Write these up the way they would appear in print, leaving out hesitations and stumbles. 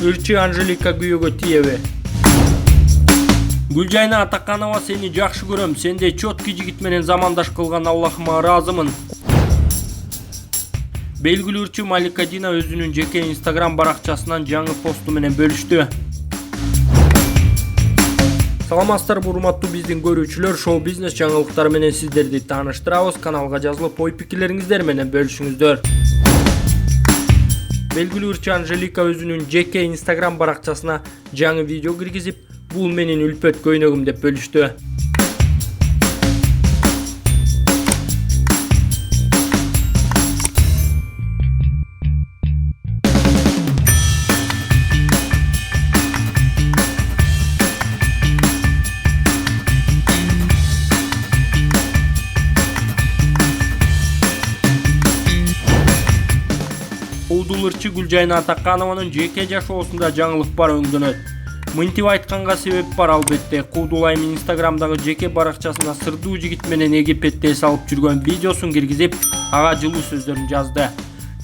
ырчы Анжелика күйөөгө тиеби. Гүлжайна Атаканова, сени жакшы көрөм. Сендей чөткү жигит менен замандаш кылган Аллахыма ыраазымын. Белгилүү ырчы Малика Дина өзүнүн жеке Instagram баракчасынан жаңы посту менен бөлүштү. Саламатсыздарбы урматтуу биздин көрүүчүлөр, шоу-бизнес жаңылыктары менен сиздерди тааныштырабыз. Каналга жазылып, ой-пикирлериңиздер менен бөлүшүңүздөр. Белгилүү ырчы Анжелика өзүнүн жеке Instagram баракчасына жаңы видео киргизип, бул менин үлпөт көйнөгүм деп бөлүштү. Удул ырчы Гүлжайна Атаканованын жеке жашоосунда жаңылык бар өңдөнөт. Мынтип айтканга себеп бар албетте. Куудул айым Инстаграмдагы жеке баракчасына сырдуу жигит менен Египетте эс алып жүргөн видеосун киргизип, ага жылуу сөздөрүн жазды.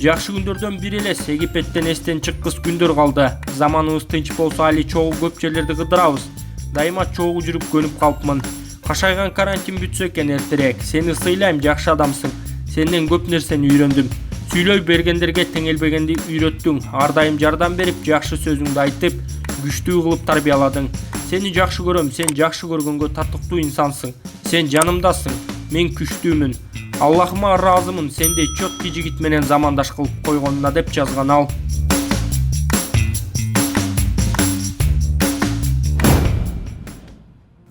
Жакшы күндөрдөн бири элес, Египеттен эстен чыккыс күндөр калды. Заманыбыз тынч болсо али чогуу көп жерлерди кыдырабыз. Дайыма чогуу жүрүп көнүп калыпмын. Кашайган карантин бүтсө экен эртерээк. Сени сыйлайм, жакшы адамсың. Сенден көп нерсени үйрөндүм. Сүйлөй бергендерге теңелбегенди үйрөттүң. Ар дайым жардам берип, жакшы сөзүңдү айтып, күчтүү кылып тарбияладың. Сени жакшы көрөм, сен жакшы көргөнгө татыктуу инсансың. Сен жанымдасың, мен күчтүүмүн. Аллахыма ыраазымын сендей чөткү жигит менен замандаш кылып койгонуна деп жазган ал.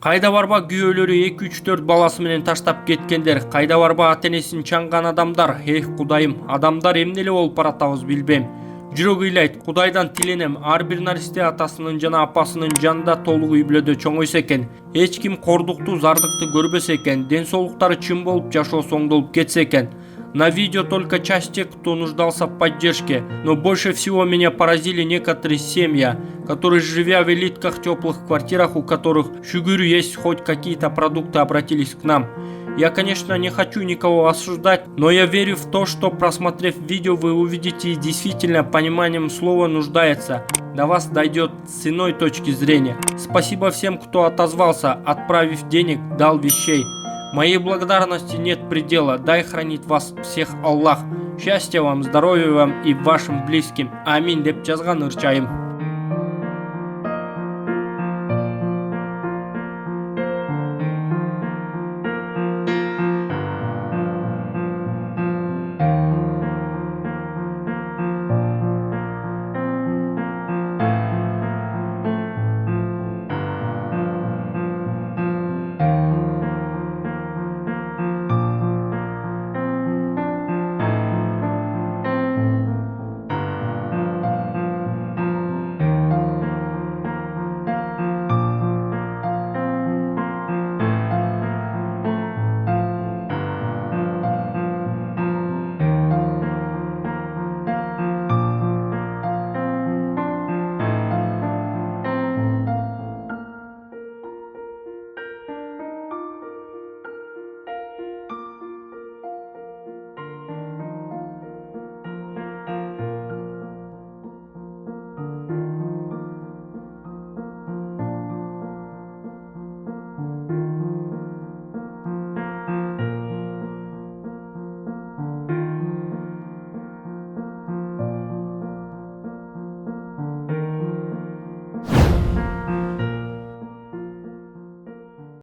Кайда барба күйөөлөрү 2-3-4 баласы менен таштап кеткендер, кайда барба ата-энесин чаңган адамдар. Эх Кудайым, адамдар эмне эле болуп баратабыз билбейм. Жүрөк ыйлайт, Кудайдан тиленем, ар бир наристе атасынын жана апасынын жанында толук үй бүлөдө чоңойсо экен. Эч ким кордукту, зардыкты көрбөсө экен, ден соолуктары чын болуп, жашоосу оңдолуп кетсе экен. На видео только часть тех, кто нуждался в поддержке, но больше всего меня поразили некоторые семьи, которые, живя в элитках, теплых квартирах, у которых, шүгүрү, есть хоть какие-то продукты, обратились к нам. Я, конечно, не хочу никого осуждать, но я верю в то, что, просмотрев видео, вы увидите и действительно пониманием слова нуждается. До вас дойдет с иной точки зрения. Спасибо всем, кто отозвался, отправив денег, дал вещей. Моей благодарности нет предела. Дай хранит вас всех Аллах. Счастья вам, здоровья вам и вашим близким. Аминь деп жазган ырчайым.